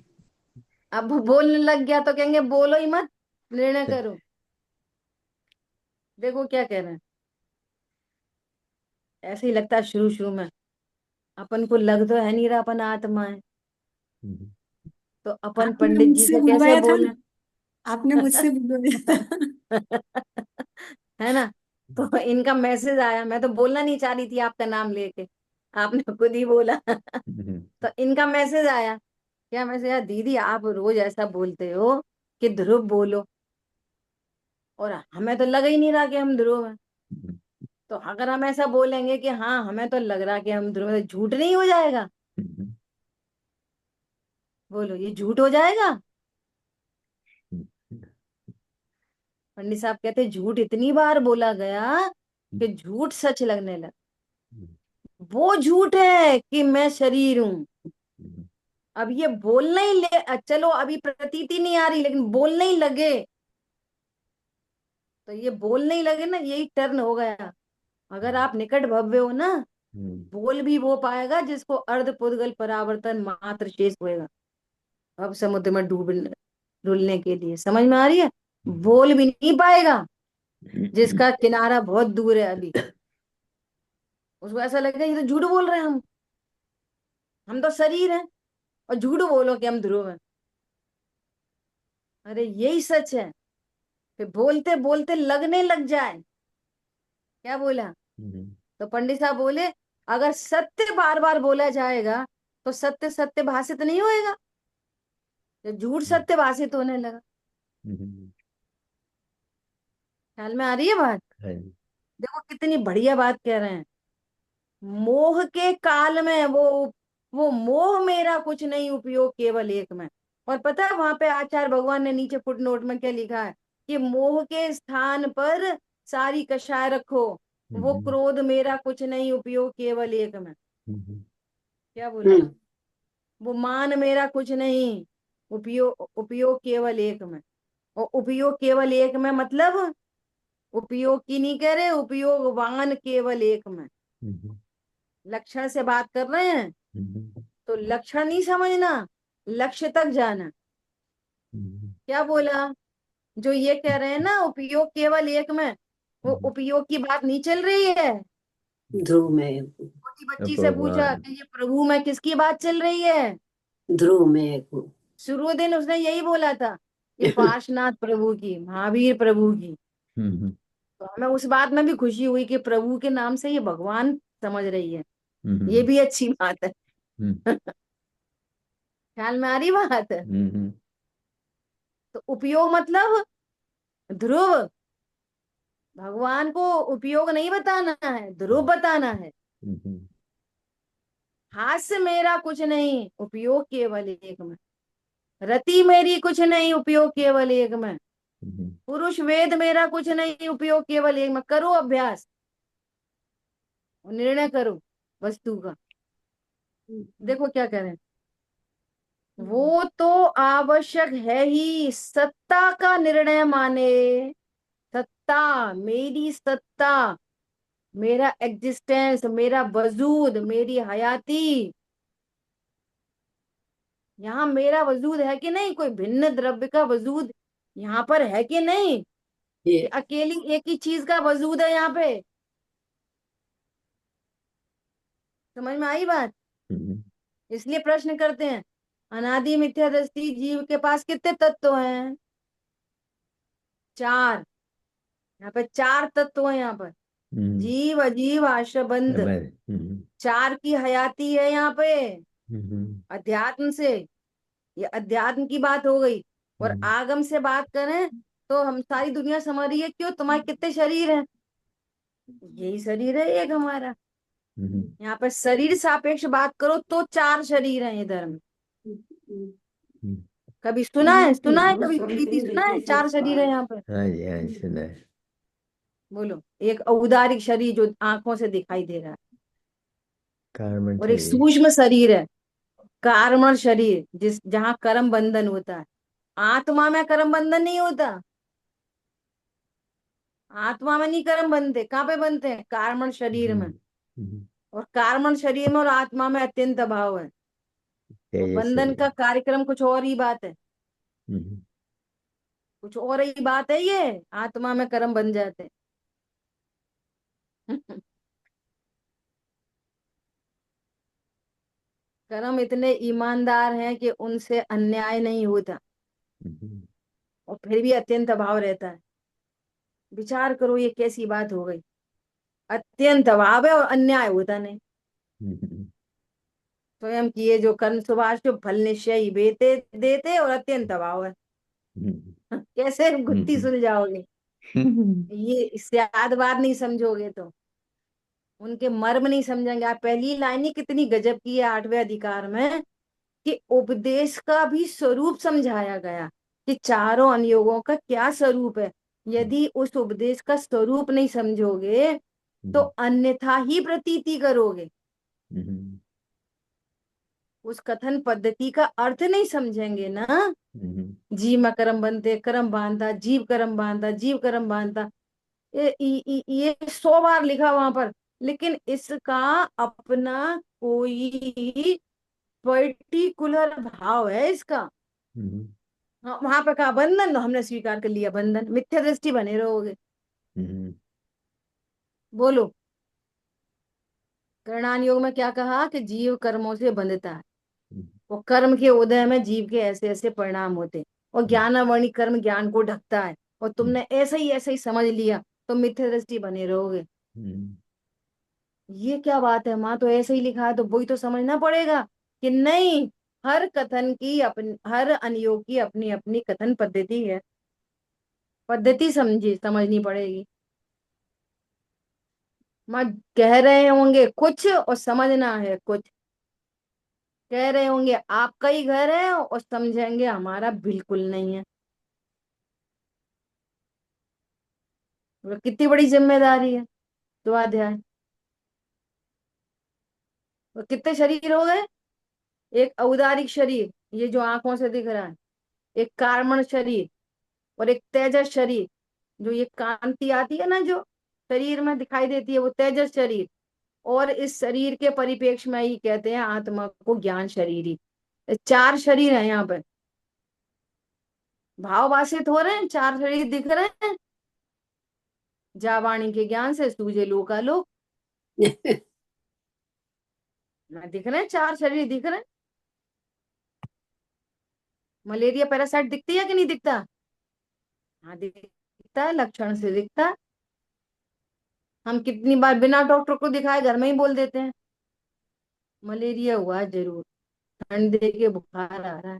Speaker 1: अब वो बोलने लग गया तो कहेंगे बोलो ही मत, निर्णय करो। देखो क्या कह रहे हैं। ऐसे ही लगता है शुरू शुरू में अपन को लग तो है नहीं रहा अपन आत्मा है,
Speaker 2: हम्म,
Speaker 1: तो अपन
Speaker 4: आपने
Speaker 1: पंडित जी
Speaker 4: मुझसे
Speaker 1: से कैसे
Speaker 4: बुलवाया था
Speaker 1: बोले?
Speaker 4: ना, आपने मुझसे बुलवाया था।
Speaker 1: है ना? तो इनका मैसेज आया, मैं तो बोलना नहीं चाह रही थी आपका नाम लेके, आपने खुद ही बोला।
Speaker 2: हम्म,
Speaker 1: तो इनका मैसेज आया। क्या मैसेज आया? दीदी आप रोज ऐसा बोलते हो कि ध्रुव बोलो, और हमें तो लग ही नहीं रहा कि हम ध्रुव हैं। तो अगर हम ऐसा बोलेंगे कि हाँ हमें तो लग रहा कि हम ध्रुव हैं, तो झूठ नहीं हो जाएगा?
Speaker 2: हम्म,
Speaker 1: बोलो, ये झूठ हो जाएगा?
Speaker 2: हम्म,
Speaker 1: पंडित साहब कहते झूठ इतनी बार बोला गया कि झूठ सच लगने लगा। वो झूठ है कि मैं शरीर हूं। अब ये बोलने ही ले, चलो अभी प्रतीति नहीं आ रही लेकिन बोलने ही लगे, तो ये बोलने ही लगे ना, यही टर्न हो गया। अगर आप निकट भव्य हो ना, बोल भी वो पाएगा जिसको अर्ध पुद्गल परावर्तन मात्र शेष होएगा, अब समुद्र में डूब रुलने के लिए। समझ में आ रही है? बोल भी नहीं पाएगा, जिसका किनारा बहुत दूर है अभी, उसको ऐसा लगेगा ये तो झूठ बोल रहे हैं, हम तो शरीर हैं और झूठ बोलो कि हम ध्रुव हैं। अरे यही सच है। फिर बोलते बोलते लगने लग जाए। क्या बोला? तो पंडित साहब बोले, अगर सत्य बार बार बोला जाएगा तो सत्य सत्य भाषित नहीं होएगा, जब झूठ सत्य भाषित होने लगा। ख्याल में आ रही है बात?
Speaker 2: हाँ जी।
Speaker 1: देखो कितनी बढ़िया बात कह रहे हैं। मोह के काल में वो मोह मेरा कुछ नहीं, उपयोग केवल एक में। और पता है वहां पे आचार्य भगवान ने नीचे फुटनोट में क्या लिखा है, कि मोह के स्थान पर सारी कषाय रखो, वो क्रोध मेरा कुछ नहीं, उपयोग केवल एक में। क्या बोला?
Speaker 3: हम्म
Speaker 1: वो मान मेरा कुछ नहीं, उपयोग उपयोग केवल एक में। और उपयोग केवल एक में मतलब उपयोग की नहीं कह रहे, उपयोगवान केवल एक में। लक्षण से बात कर रहे हैं तो लक्षण नहीं समझना, लक्ष्य तक जाना। क्या बोला? जो ये कह रहे हैं ना उपयोग केवल एक में, वो उपयोग की बात नहीं चल रही है।
Speaker 3: ध्रुव में,
Speaker 1: छोटी बच्ची से पूछा
Speaker 2: भगवान।
Speaker 1: कि ये प्रभु में किसकी बात चल रही है,
Speaker 3: ध्रुव में को
Speaker 1: शुरू दिन उसने यही बोला था कि पार्श्वनाथ प्रभु की, महावीर प्रभु की। तो हमें उस बात में भी खुशी हुई कि प्रभु के नाम से ये भगवान समझ रही है, ये भी अच्छी बात है। ख्याल में आ रही बात? तो उपयोग मतलब ध्रुव, भगवान को उपयोग नहीं बताना है, ध्रुव बताना है। हास्य मेरा कुछ नहीं, उपयोग केवल एक में। रति मेरी कुछ नहीं, उपयोग केवल एक में। पुरुष वेद मेरा कुछ नहीं, उपयोग केवल एक में। करो अभ्यास और निर्णय करो वस्तु का। देखो क्या करें, वो तो आवश्यक है ही, सत्ता का निर्णय माने। सत्ता, मेरी सत्ता, मेरा एग्जिस्टेंस, मेरा वजूद, मेरी हयाती, यहाँ मेरा वजूद है कि नहीं, कोई भिन्न द्रव्य का वजूद यहाँ पर है कि नहीं, कि
Speaker 3: ये
Speaker 1: अकेली एक ही चीज का वजूद है यहाँ पे। समझ में आई बात? इसलिए प्रश्न करते हैं, अनादि मिथ्या दृष्टि जीव के पास कितने तत्व हैं? चार। यहाँ पे चार तत्व हैं यहाँ पर, जीव अजीव आश्रय बंध। चार की हयाती है यहाँ पे अध्यात्म से। ये अध्यात्म की बात हो गई। और आगम से बात करें तो हम सारी दुनिया समझ रही है, क्यों तुम्हारे कितने शरीर हैं? यही शरीर है एक हमारा। यहाँ पर शरीर सापेक्ष बात करो तो चार शरीर हैं इधर में। कभी सुना है कभी प्रीति, सुना है चार शरीर है यहाँ पर?
Speaker 2: हाँ जी, हाँ जी, सुना है।
Speaker 1: बोलो। एक औदारिक शरीर जो आंखों से दिखाई दे रहा है,
Speaker 2: कार्बन
Speaker 1: और एक
Speaker 2: शरीर।
Speaker 1: सूक्ष्म शरीर है, कार्मण शरीर, जिस जहाँ कर्म बंधन होता है। आत्मा में कर्म बंधन नहीं होता, आत्मा में नहीं कर्म बनते। कहाँ पे बनते हैं? कार्मण शरीर में। और कार्मण शरीर में और आत्मा में अत्यंत अभाव है। तो
Speaker 2: तेजस
Speaker 1: बंधन का
Speaker 2: शरीर।
Speaker 1: कार्यक्रम कुछ और ही बात है, कुछ और ही बात है। ये आत्मा में कर्म बन जाते हैं। कर्म इतने ईमानदार हैं कि उनसे अन्याय नहीं होता, और फिर भी अत्यंत अभाव रहता है। विचार करो ये कैसी बात हो गई, अत्यंत अभाव है और अन्याय होता नहीं। स्वयं किए जो कर्म शुभाशुभ फल निश्चय ही बेते देते, और अत्यंत अभाव है। कैसे गुत्थी सुलझाओगे? ये इससे आध बार नहीं समझोगे तो उनके मर्म नहीं समझेंगे आप। पहली लाइन ही कितनी गजब की है 8वें अधिकार में, कि उपदेश का भी स्वरूप समझाया गया, कि चारों अनुयोगों का क्या स्वरूप है। यदि उस उपदेश का स्वरूप नहीं समझोगे तो अन्यथा ही प्रतीति करोगे, उस कथन पद्धति का अर्थ नहीं समझेंगे ना। जीव में कर्म बनते, कर्म बांधा, जीव कर्म बांधा, जीव कर्म बांधा, ये 100 बार लिखा वहां पर। लेकिन इसका अपना कोई पर्टिकुलर भाव है इसका। हाँ, वहां पे कहा बंधन, हमने स्वीकार कर लिया बंधन, मिथ्या दृष्टि बने रहोगे।
Speaker 2: हम्म,
Speaker 1: बोलो। करणान योग में क्या कहा कि जीव कर्मों से बंधता है।
Speaker 2: हम्म,
Speaker 1: वो कर्म के उदय में जीव के ऐसे ऐसे परिणाम होते हैं। और
Speaker 2: हम्म,
Speaker 1: ज्ञानावरणी कर्म ज्ञान को ढकता है। और
Speaker 2: हम्म,
Speaker 1: तुमने ऐसे ही समझ लिया तो मिथ्या दृष्टि बने रहोगे।
Speaker 2: हम्म,
Speaker 1: ये क्या बात है माँ, तो ऐसे ही लिखा है तो वही तो समझना पड़ेगा कि नहीं। हर कथन की अपनी, हर अनुयोग की अपनी अपनी कथन पद्धति है। पद्धति समझी समझनी पड़ेगी। माँ कह रहे होंगे कुछ और समझना है कुछ। कह रहे होंगे आपका ही घर है और समझेंगे हमारा बिल्कुल नहीं है। बोलो, कितनी बड़ी जिम्मेदारी है। स्वाध्याय। तो कितने शरीर हो गए। एक औदारिक शरीर, ये जो आंखों से दिख रहा है। एक कार्मण शरीर। और एक तेजस शरीर। जो ये कांति आती है ना, जो शरीर में दिखाई देती है, वो तेजस शरीर। और इस शरीर के परिपेक्ष में ही कहते हैं आत्मा को ज्ञान शरीरी। चार शरीर है यहाँ पे। भाव भाषित हो रहे हैं, चार शरीर दिख रहे हैं। जा वाणी के ज्ञान से सूझे लोकालोक। ना दिख रहे हैं, चार शरीर दिख रहे हैं। मलेरिया पैरासाइट दिखती है कि नहीं दिखता। हाँ दिखता है, लक्षण से दिखता है। हम कितनी बार बिना डॉक्टर को दिखाए घर में ही बोल देते हैं मलेरिया हुआ है जरूर। ठंड दे के बुखार आ रहा है।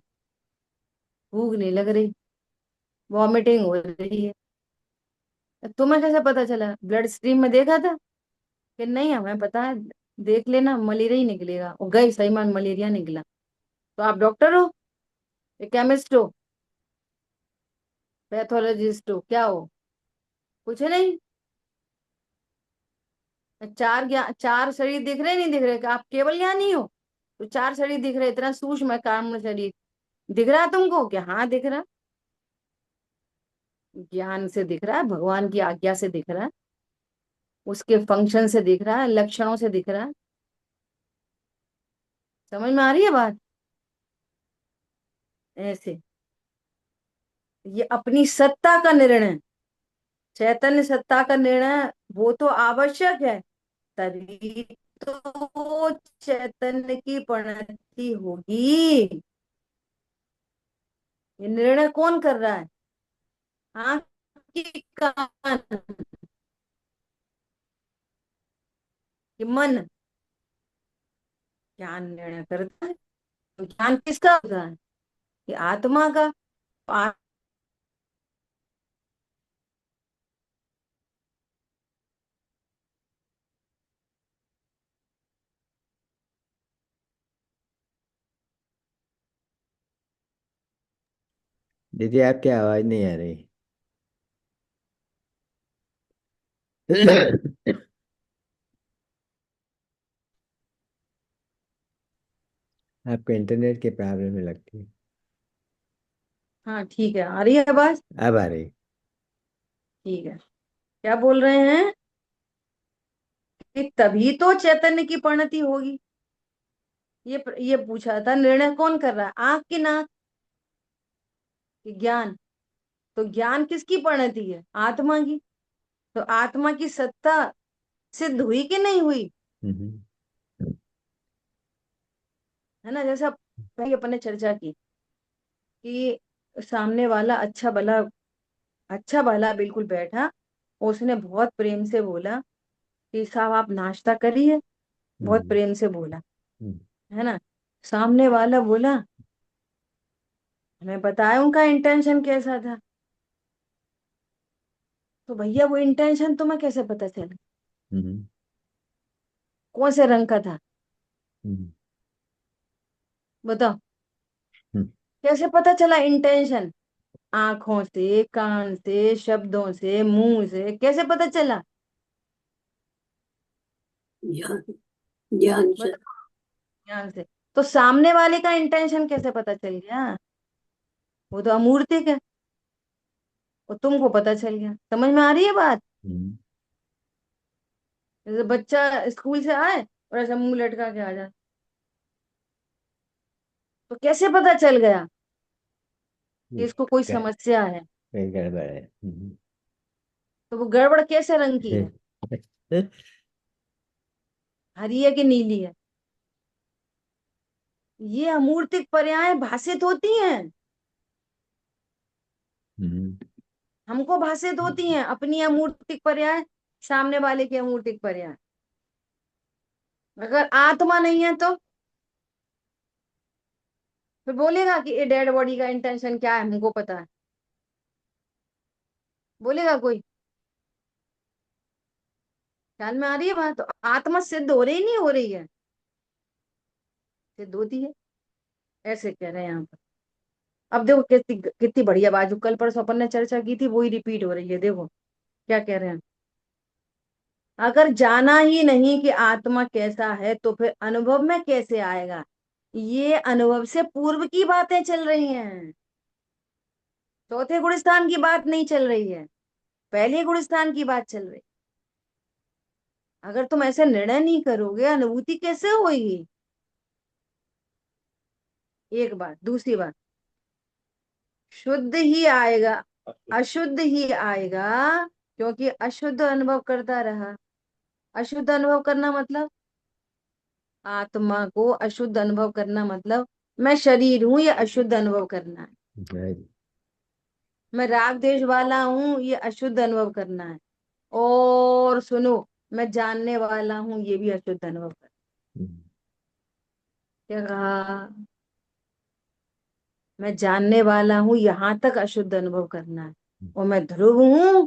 Speaker 1: भूख नहीं लग रही। वॉमिटिंग हो रही है। तुम्हें कैसे पता चला, ब्लड स्ट्रीम में देखा था कि नहीं। हमें पता है, देख लेना मलेरिया ही निकलेगा। और गई सही में मलेरिया निकला। तो आप डॉक्टर हो, केमिस्ट हो, पैथोलॉजिस्ट हो, क्या हो। कुछ नहीं। चार शरीर दिख रहे नहीं दिख रहे, कि आप केवल ज्ञानी हो। तो चार शरीर दिख रहे, इतना सूक्ष्म है कारण शरीर। दिख रहा है तुमको क्या। हाँ दिख रहा है। ज्ञान से दिख रहा है, भगवान की आज्ञा से दिख रहा है। उसके फंक्शन से दिख रहा है, लक्षणों से दिख रहा है। समझ में आ रही है बात। ऐसे ये अपनी सत्ता का निर्णय, चैतन्य सत्ता का निर्णय वो तो आवश्यक है। तभी तो चैतन्य की परिणति होगी। ये निर्णय कौन कर रहा है। आंख की कान कि मन। ज्ञान निर्णय करता है। तो ज्ञान किसका होता है, कि आत्मा का।
Speaker 2: दीदी आपकी आवाज नहीं आ रही। आपको इंटरनेट की प्रॉब्लम में लगती है।
Speaker 1: हाँ ठीक है, आ रही है आवाज।
Speaker 2: अब आ रही।
Speaker 1: ठीक है। क्या बोल रहे हैं कि तभी तो चैतन्य की परिणति होगी। ये पूछा था, निर्णय कौन कर रहा है, आंख की नाक की ज्ञान। तो ज्ञान किसकी परिणति है, आत्मा की। तो आत्मा की सत्ता सिद्ध हुई कि नहीं हुई।
Speaker 2: हम्म,
Speaker 1: है ना। जैसा पहले अपन ने चर्चा की कि सामने वाला अच्छा भला बिल्कुल बैठा। उसने बहुत प्रेम से बोला कि साहब आप नाश्ता करिए। बहुत
Speaker 2: हम्म,
Speaker 1: प्रेम से बोला।
Speaker 2: हम्म,
Speaker 1: है ना। सामने वाला बोला, हमें पता है उनका इंटेंशन कैसा था। तो भैया वो इंटेंशन तुम्हें कैसे पता चला।
Speaker 2: हम्म,
Speaker 1: कौन से रंग का था,
Speaker 2: हम्म,
Speaker 1: बताओ।
Speaker 2: हम्म।
Speaker 1: कैसे पता चला इंटेंशन। आंखों से, कान से, शब्दों से, मुंह से कैसे पता चला।
Speaker 3: ज्ञान, ज्ञान से।
Speaker 1: बताओ। ध्यान से। तो सामने वाले का इंटेंशन कैसे पता चल गया। वो तो अमूर्तिक है। वो तुमको पता चल गया। समझ में आ रही है बात।
Speaker 2: हम्म।
Speaker 1: जैसे बच्चा स्कूल से आए और ऐसा मुंह लटका के आ जाए, तो कैसे पता चल गया कि
Speaker 2: ये
Speaker 1: इसको कोई
Speaker 2: ग-
Speaker 1: समस्या है।
Speaker 2: ये गड़बड़ है।
Speaker 1: तो वो गड़बड़ कैसे रंग की है? हरी है कि नीली है? ये अमूर्तिक पर्याय भाषित होती हैं,
Speaker 2: हम्म,
Speaker 1: हमको भाषित होती हैं। अपनी अमूर्तिक पर्याय, सामने वाले की अमूर्तिक पर्याय। अगर आत्मा नहीं है तो फिर बोलेगा कि ये डेड बॉडी का इंटेंशन क्या है, हमको पता है? बोलेगा कोई? ख्याल में आ रही है बात? तो आत्मा सिद्ध हो रही नहीं हो रही है? सिद्ध होती है, ऐसे कह रहे हैं यहाँ पर। अब देखो कितनी कितनी बढ़िया बात, जो कल परसों अपन ने चर्चा की थी वही रिपीट हो रही है। देखो क्या कह रहे हैं। अगर जाना ही नहीं कि आत्मा कैसा है तो फिर अनुभव में कैसे आएगा? ये अनुभव से पूर्व की बातें चल रही हैं, चौथे गुणस्थान की बात नहीं चल रही है, पहले गुणस्थान की बात चल रही। अगर तुम ऐसे निर्णय नहीं करोगे, अनुभूति कैसे होगी? एक बात। दूसरी बात, शुद्ध ही आएगा, अशुद्ध ही आएगा, क्योंकि अशुद्ध अनुभव करता रहा। अशुद्ध अनुभव करना मतलब, आत्मा को अशुद्ध अनुभव करना मतलब मैं शरीर हूं, ये अशुद्ध अनुभव करना है।
Speaker 2: right.
Speaker 1: मैं राग द्वेष वाला हूं, ये अशुद्ध अनुभव करना है। और सुनो, मैं जानने वाला हूं, ये भी अशुद्ध अनुभव करना।
Speaker 2: हम्म,
Speaker 1: क्या कहा? मैं जानने वाला हूं, यहां तक अशुद्ध अनुभव करना है। और मैं ध्रुव हूं,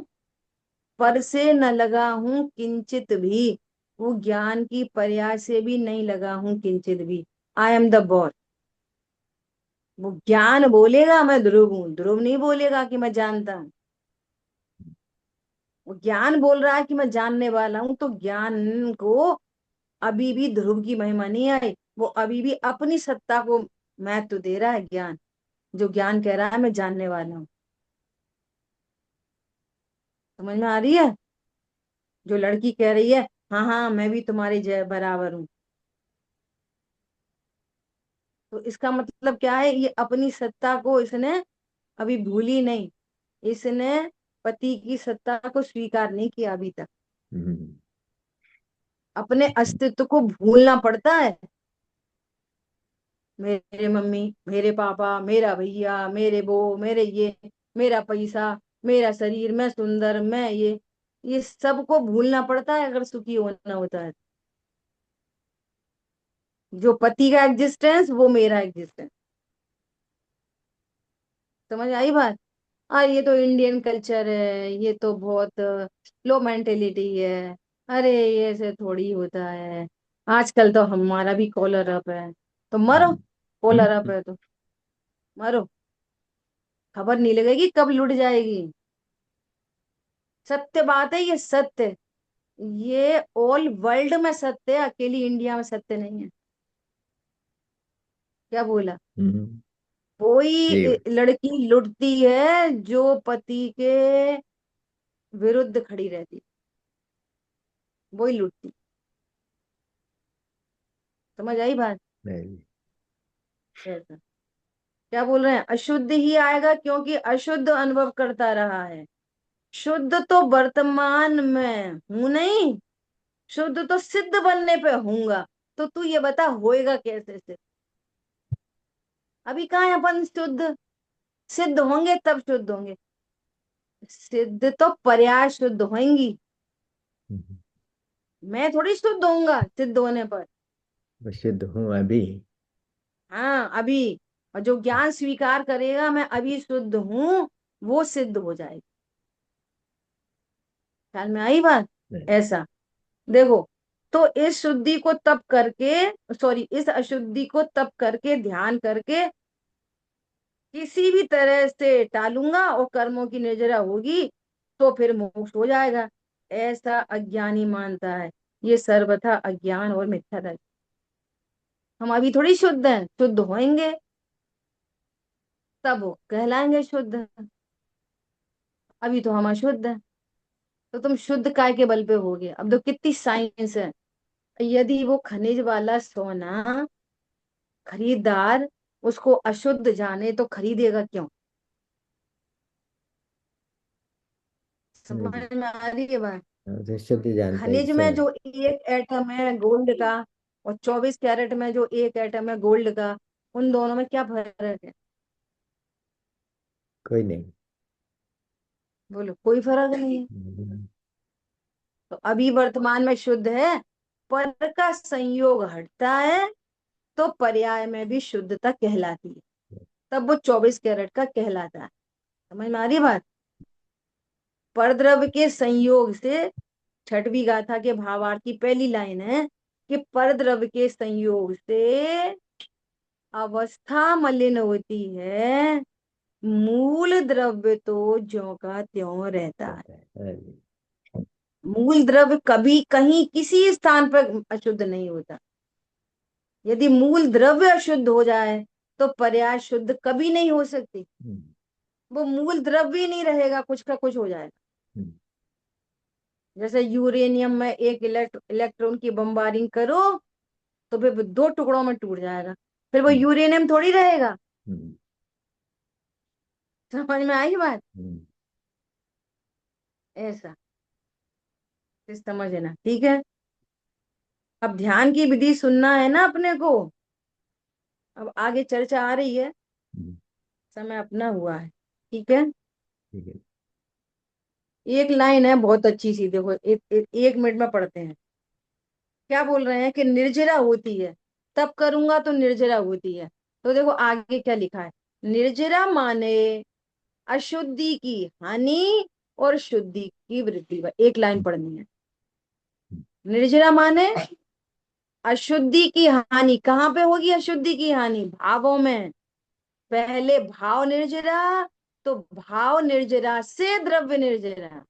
Speaker 1: पर से न लगा हूं किंचित भी, वो ज्ञान की पर्याय से भी नहीं लगा हूं किंचित भी। I am the boy. वो ज्ञान बोलेगा मैं ध्रुव हूं, ध्रुव नहीं बोलेगा कि मैं जानता हूं। वो ज्ञान बोल रहा है कि मैं जानने वाला हूं, तो ज्ञान को अभी भी ध्रुव की महिमा नहीं आई। वो अभी भी अपनी सत्ता को महत्व दे रहा है ज्ञान। जो ज्ञान कह रहा है मैं जानने वाला हूँ। समझ में आ रही है? जो लड़की कह रही है हाँ हाँ मैं भी तुम्हारे बराबर हूँ, तो इसका मतलब क्या है? ये अपनी सत्ता को इसने अभी भूली नहीं। इसने पति की सत्ता को स्वीकार नहीं किया अभी तक।
Speaker 2: हम्म,
Speaker 1: अपने अस्तित्व को भूलना पड़ता है। मेरे मम्मी, मेरे पापा, मेरा भैया, मेरे वो, मेरे ये, मेरा पैसा, मेरा शरीर, मैं सुंदर, मैं ये सबको भूलना पड़ता है अगर सुखी होना होता है। जो पति का एग्जिस्टेंस वो मेरा एग्जिस्टेंस। समझ आई बात? और ये तो इंडियन कल्चर है, ये तो बहुत लो मेंटेलिटी है। अरे ये ऐसे थोड़ी होता है। आजकल तो हमारा भी कॉलर अप है, तो मरो। कॉलर अप
Speaker 2: हम्म,
Speaker 1: है तो मरो, खबर नहीं लगेगी कब लुट जाएगी। सत्य बात है, ये सत्य। ये ऑल वर्ल्ड में सत्य है, अकेली इंडिया में सत्य नहीं है। क्या बोला?
Speaker 2: हम्म,
Speaker 1: कोई
Speaker 2: जी,
Speaker 1: लड़की लुटती है जो पति के विरुद्ध खड़ी रहती, वही लुटती। समझ आई बात?
Speaker 2: नहीं,
Speaker 1: ऐसा क्या बोल रहे हैं? अशुद्ध ही आएगा क्योंकि अशुद्ध अनुभव करता रहा है। शुद्ध तो वर्तमान में हूं नहीं, शुद्ध तो सिद्ध बनने पे होऊंगा। तो तू ये बता होएगा कैसे सिद्ध? अभी कहाँ है अपन शुद्ध? सिद्ध होंगे तब शुद्ध होंगे। सिद्ध तो पर्याय शुद्ध होंगी,
Speaker 2: हम्म,
Speaker 1: मैं थोड़ी शुद्ध होऊंगा सिद्ध होने पर।
Speaker 2: मैं शुद्ध हूँ अभी।
Speaker 1: हाँ अभी। और जो ज्ञान स्वीकार करेगा मैं अभी शुद्ध हूं, वो सिद्ध हो जाएगा। ख्याल में आई बात?
Speaker 2: नहीं,
Speaker 1: ऐसा देखो, तो इस शुद्धि को तप करके, सॉरी इस अशुद्धि को तप करके, ध्यान करके किसी भी तरह से टालूंगा और कर्मों की निर्जरा होगी तो फिर मोक्ष हो जाएगा, ऐसा अज्ञानी मानता है। ये सर्वथा अज्ञान और मिथ्या दर्शन। हम अभी थोड़ी शुद्ध हैं, शुद्ध होंगे तब वो कहलाएंगे शुद्ध। अभी तो हम अशुद्ध हैं। तो तुम शुद्ध काय के बल पे होगे? अब तो कितनी साइंस है। यदि वो खनिज वाला सोना खरीदार उसको अशुद्ध जाने तो खरीदेगा क्यों? समझ में आ रही है बात?
Speaker 2: तो शुद्ध जानता है
Speaker 1: खनिज में जो एक एटम है गोल्ड का और 24 कैरेट में जो एक एटम है गोल्ड का, उन दोनों में क्या फर्क है?
Speaker 2: कोई नहीं।
Speaker 1: बोलो, कोई फर्क नहीं है। तो अभी वर्तमान में शुद्ध है, पर का संयोग हटता है तो पर्याय में भी शुद्धता कहलाती है, तब वो 24 कैरेट का कहलाता है। समझ में आ रही बात? परद्रव्य के संयोग से, छठवीं गाथा के भावार्थ की पहली लाइन है कि परद्रव्य के संयोग से अवस्था मलिन होती है, मूल द्रव्य तो ज्यों का त्यों रहता है। मूल द्रव्य कभी कहीं किसी स्थान पर अशुद्ध नहीं होता। यदि मूल द्रव्य अशुद्ध हो जाए तो पर्याय शुद्ध कभी नहीं हो सकती। वो मूल द्रव्य ही नहीं रहेगा, कुछ का कुछ हो जाएगा। जैसे यूरेनियम में एक इलेक्ट्रॉन की बमबारिंग करो तो फिर वो 2 टुकड़ों में टूट जाएगा, फिर वो यूरेनियम थोड़ी रहेगा। समझ में आई बात? ऐसा फिर समझना, ठीक है। अब ध्यान की विधि सुनना है ना अपने को। अब आगे चर्चा आ रही है, समय अपना हुआ है, ठीक है। एक लाइन है बहुत अच्छी सी, देखो एक मिनट में पढ़ते हैं। क्या बोल रहे हैं कि निर्जरा होती है, तब करूंगा तो निर्जरा होती है। तो देखो आगे क्या लिखा है, निर्जरा माने अशुद्धि की हानि और शुद्धि की वृद्धि। एक लाइन पढ़नी है। निर्जरा माने अशुद्धि की हानि। कहाँ पे होगी अशुद्धि की हानि? भावों में। पहले भाव निर्जरा, तो भाव निर्जरा से द्रव्य निर्जरा।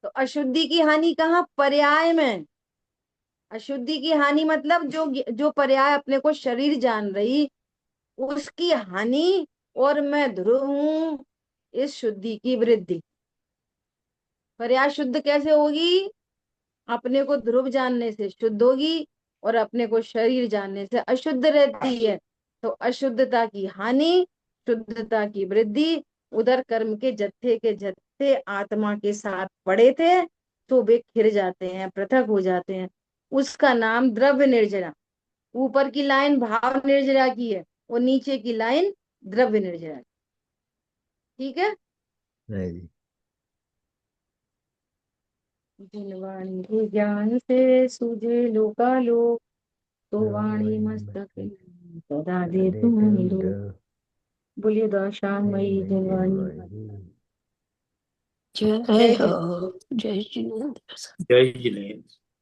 Speaker 1: तो अशुद्धि की हानि कहाँ? पर्याय में। अशुद्धि की हानि मतलब जो जो पर्याय अपने को शरीर जान रही, उसकी हानि, और मैं ध्रुव हूं इस शुद्धि की वृद्धि। पर्याय शुद्ध कैसे होगी? अपने को ध्रुव जानने से शुद्ध होगी और अपने को शरीर जानने से अशुद्ध रहती है। तो अशुद्धता की हानि, शुद्धता की वृद्धि। उधर कर्म के जत्थे आत्मा के साथ पड़े थे तो वे खिर जाते हैं, पृथक हो जाते हैं, उसका नाम द्रव्य निर्जरा। ऊपर की लाइन भाव निर्जरा की है और नीचे की लाइन द्रव्य निर्जरा, ठीक है।
Speaker 2: जी।
Speaker 1: जिन वाणी के ज्ञान से सूझे लोकालोक, तो वाणी मस्तक सदा दे तुम लोग। बोलिए दाशांगमयी जिनवाणी।
Speaker 3: जय
Speaker 1: जय
Speaker 3: हो।
Speaker 1: जिनेन्द्र।
Speaker 3: जय जिनेन्द्र।
Speaker 5: जय जिनेन्द्र।